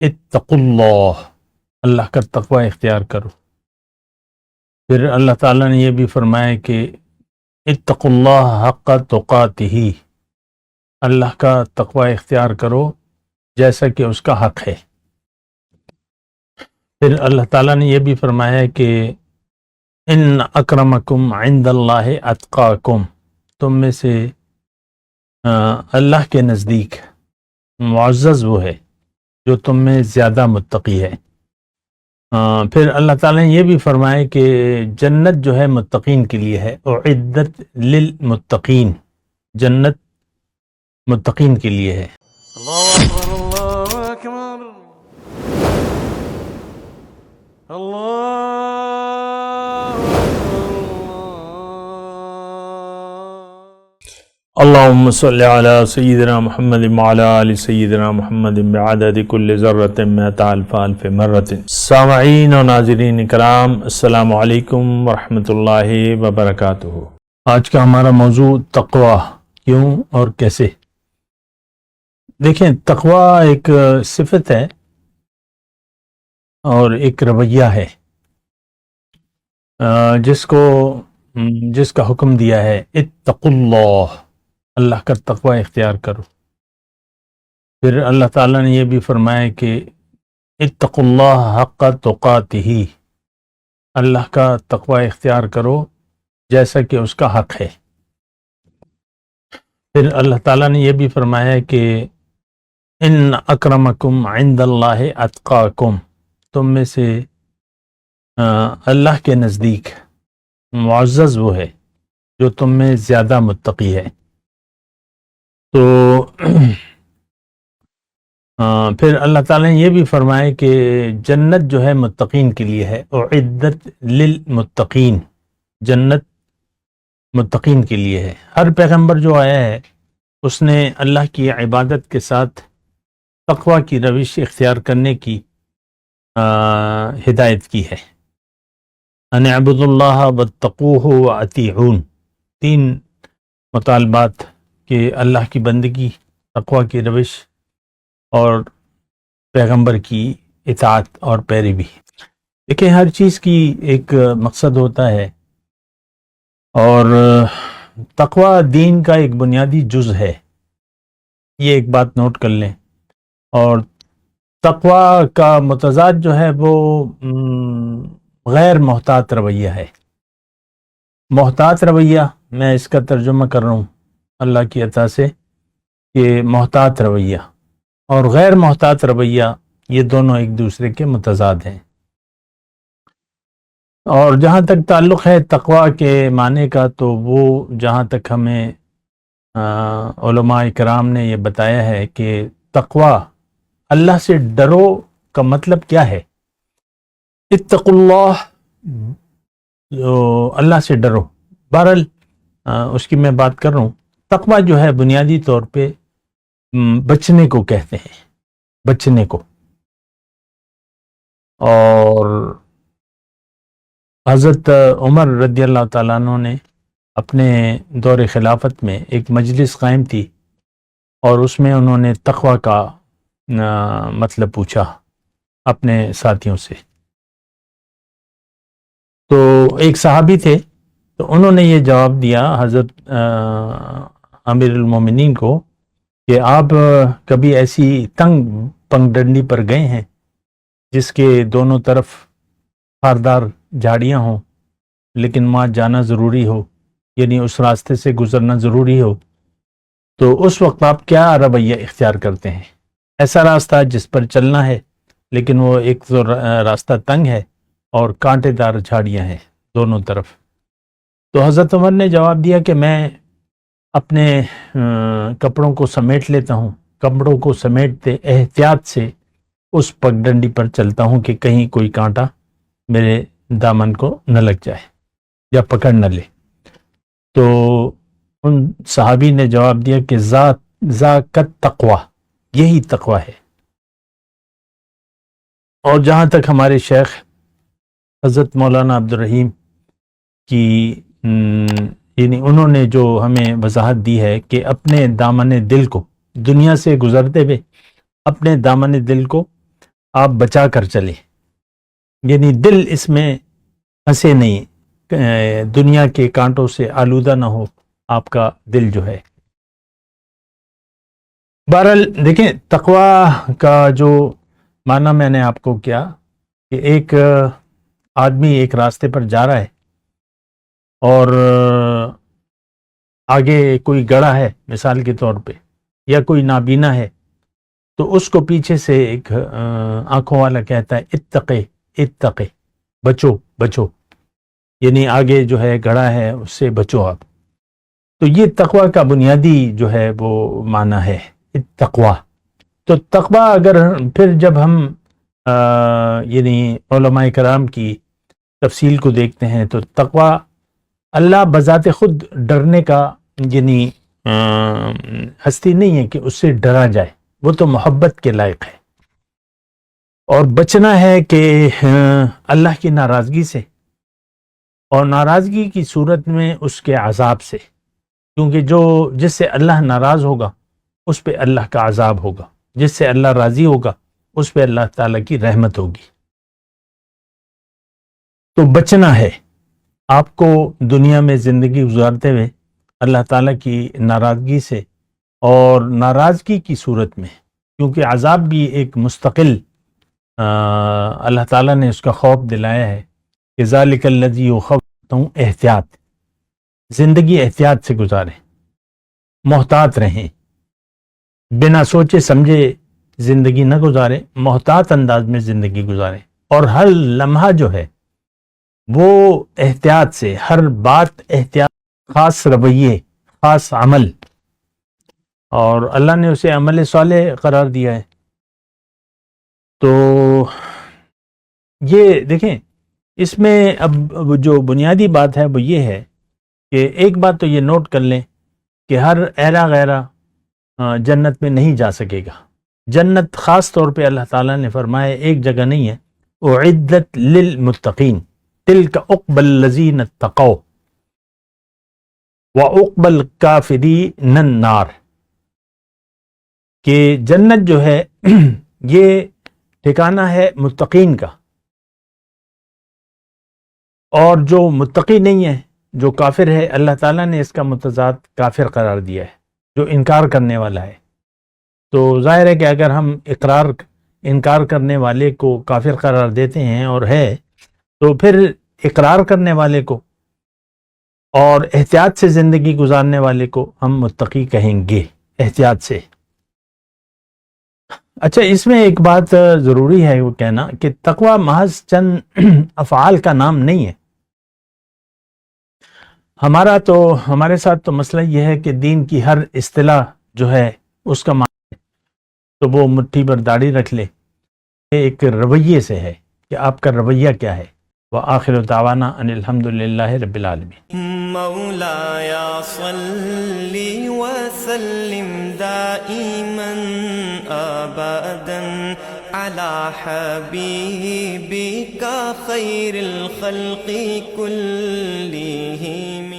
اتقوا اللہ، اللہ کا تقوی اختیار کرو۔ پھر اللہ تعالیٰ نے یہ بھی فرمایا کہ اتقوا اللہ حق تقاتہ، اللہ کا تقوی اختیار کرو جیسا کہ اس کا حق ہے۔ پھر اللہ تعالیٰ نے یہ بھی فرمایا کہ ان اکرمکم عند اللہ اتقاکم، تم میں سے اللہ کے نزدیک معزز وہ ہے جو تم میں زیادہ متقی ہے۔ پھر اللہ تعالیٰ نے یہ بھی فرمایا کہ جنت جو ہے متقین کے لیے ہے، اعدت للمتقین، جنت متقین کے لیے ہے۔ اللہ اکبر اللہ اکبر اللہ اللہم صلی علی سیدنا محمد وعلی آل سیدنا محمد بعدد کل ذرۃ مئۃ الف الف مرۃ۔ سامعین و ناظرین کرام، السلام علیکم ورحمۃ اللہ وبرکاتہ۔ آج کا ہمارا موضوع تقوی، کیوں اور کیسے۔ دیکھیں، تقوی ایک صفت ہے اور ایک رویہ ہے جس کا حکم دیا ہے اتقوا اللہ، اللہ کا تقوی اختیار کرو۔ پھر اللہ تعالیٰ نے یہ بھی فرمایا کہ اتقوا اللہ حق تقاتہ، اللہ کا تقوی اختیار کرو جیسا کہ اس کا حق ہے۔ پھر اللہ تعالیٰ نے یہ بھی فرمایا کہ ان اکرمکم عند اللہ اتقاکم، تم میں سے اللہ کے نزدیک معزز وہ ہے جو تم میں زیادہ متقی ہے۔ تو پھر اللہ تعالیٰ نے یہ بھی فرمایا کہ جنت جو ہے متقین کے لیے ہے، اعدت للمتقین، جنت متقین کے لیے ہے۔ ہر پیغمبر جو آیا ہے اس نے اللہ کی عبادت کے ساتھ تقوی کی روش اختیار کرنے کی ہدایت کی ہے۔ ان اعبدوا اللہ واتقوہ واطیعون، تین مطالبات کہ اللہ کی بندگی، تقوی کی روش اور پیغمبر کی اطاعت اور پیروی۔ دیکھیں، ہر چیز کی ایک مقصد ہوتا ہے، اور تقوی دین کا ایک بنیادی جز ہے، یہ ایک بات نوٹ کر لیں۔ اور تقوی کا متضاد جو ہے وہ غیر محتاط رویہ ہے۔ محتاط رویہ، میں اس کا ترجمہ کر رہا ہوں اللہ کی عطا سے کہ محتاط رویہ اور غیر محتاط رویہ یہ دونوں ایک دوسرے کے متضاد ہیں۔ اور جہاں تک تعلق ہے تقوی کے معنی کا، تو وہ جہاں تک ہمیں علماء کرام نے یہ بتایا ہے کہ تقوی، اللہ سے ڈرو کا مطلب کیا ہے۔ اتقوا اللہ، اللہ سے ڈرو، بہرحال اس کی میں بات کر رہا ہوں۔ تقوی جو ہے بنیادی طور پہ بچنے کو کہتے ہیں، بچنے کو۔ اور حضرت عمر رضی اللہ تعالیٰ عنہ نے اپنے دور خلافت میں ایک مجلس قائم تھی، اور اس میں انہوں نے تقوی کا مطلب پوچھا اپنے ساتھیوں سے۔ تو ایک صحابی تھے، تو انہوں نے یہ جواب دیا حضرت امیر المومنین کو کہ آپ کبھی ایسی تنگ پگڈنڈی پر گئے ہیں جس کے دونوں طرف خاردار جھاڑیاں ہوں، لیکن وہاں جانا ضروری ہو، یعنی اس راستے سے گزرنا ضروری ہو، تو اس وقت آپ کیا رویہ اختیار کرتے ہیں؟ ایسا راستہ جس پر چلنا ہے، لیکن وہ ایک تو راستہ تنگ ہے اور کانٹے دار جھاڑیاں ہیں دونوں طرف۔ تو حضرت عمر نے جواب دیا کہ میں اپنے کپڑوں کو سمیٹ لیتا ہوں، کپڑوں کو سمیٹتے احتیاط سے اس پگڈنڈی پر چلتا ہوں کہ کہیں کوئی کانٹا میرے دامن کو نہ لگ جائے یا پکڑ نہ لے۔ تو ان صحابی نے جواب دیا کہ ذاکت تقوی، یہی تقوی ہے۔ اور جہاں تک ہمارے شیخ حضرت مولانا عبدالرحیم کی یعنی انہوں نے جو ہمیں وضاحت دی ہے کہ اپنے دامن دل کو، دنیا سے گزرتے ہوئے اپنے دامن دل کو آپ بچا کر چلیں، یعنی دل اس میں پھنسے نہیں، دنیا کے کانٹوں سے آلودہ نہ ہو آپ کا دل جو ہے۔ بہرحال دیکھیں، تقوی کا جو معنی میں نے آپ کو کیا کہ ایک آدمی ایک راستے پر جا رہا ہے اور آگے کوئی گڑھا ہے مثال کے طور پہ، یا کوئی نابینا ہے، تو اس کو پیچھے سے ایک آنکھوں والا کہتا ہے اتقے اتقے، بچو بچو، یعنی آگے جو ہے گڑھا ہے اس سے بچو آپ۔ تو یہ تقوی کا بنیادی جو ہے وہ معنی ہے تقوی۔ تو تقوی اگر پھر جب ہم یعنی علماء کرام کی تفصیل کو دیکھتے ہیں تو تقوی اللہ بذات خود ڈرنے کا یعنی ہستی نہیں ہے کہ اس سے ڈرا جائے، وہ تو محبت کے لائق ہے، اور بچنا ہے کہ اللہ کی ناراضگی سے، اور ناراضگی کی صورت میں اس کے عذاب سے، کیونکہ جس سے اللہ ناراض ہوگا اس پہ اللہ کا عذاب ہوگا، جس سے اللہ راضی ہوگا اس پہ اللہ تعالیٰ کی رحمت ہوگی۔ تو بچنا ہے آپ کو دنیا میں زندگی گزارتے ہوئے اللہ تعالیٰ کی ناراضگی سے، اور ناراضگی کی صورت میں، کیونکہ عذاب بھی ایک مستقل اللہ تعالیٰ نے اس کا خوف دلایا ہے کہ ذالک الذی یخوف، احتیاط، زندگی احتیاط سے گزاریں، محتاط رہیں، بنا سوچے سمجھے زندگی نہ گزاریں، محتاط انداز میں زندگی گزاریں، اور ہر لمحہ جو ہے وہ احتیاط سے، ہر بات احتیاط، خاص رویے، خاص عمل، اور اللہ نے اسے عمل صالح قرار دیا ہے۔ تو یہ دیکھیں، اس میں اب جو بنیادی بات ہے وہ یہ ہے کہ ایک بات تو یہ نوٹ کر لیں کہ ہر ایرا غیرہ جنت میں نہیں جا سکے گا۔ جنت خاص طور پہ اللہ تعالیٰ نے فرمایا ایک جگہ نہیں ہے، اعدت للمتقین، تلک عقبی الذین اتقوا وعقبی الکافرین النار، کہ جنت جو ہے یہ ٹھکانہ ہے متقین کا، اور جو متقی نہیں ہے، جو کافر ہے، اللہ تعالیٰ نے اس کا متضاد کافر قرار دیا ہے، جو انکار کرنے والا ہے۔ تو ظاہر ہے کہ اگر ہم انکار کرنے والے کو کافر قرار دیتے ہیں اور ہے، تو پھر اقرار کرنے والے کو اور احتیاط سے زندگی گزارنے والے کو ہم متقی کہیں گے، احتیاط سے۔ اچھا، اس میں ایک بات ضروری ہے وہ کہنا کہ تقوی محض چند افعال کا نام نہیں ہے۔ ہمارے ساتھ تو مسئلہ یہ ہے کہ دین کی ہر اصطلاح جو ہے اس کا معنی ہے، تو وہ مٹھی پر داڑھی رکھ لے، یہ ایک رویے سے ہے کہ آپ کا رویہ کیا ہے۔ وآخر دعوانا ان الحمدللہ رب العالمین۔ مولاي صل وسلم دائما ابدا على حبيبك خير الخلق كلهم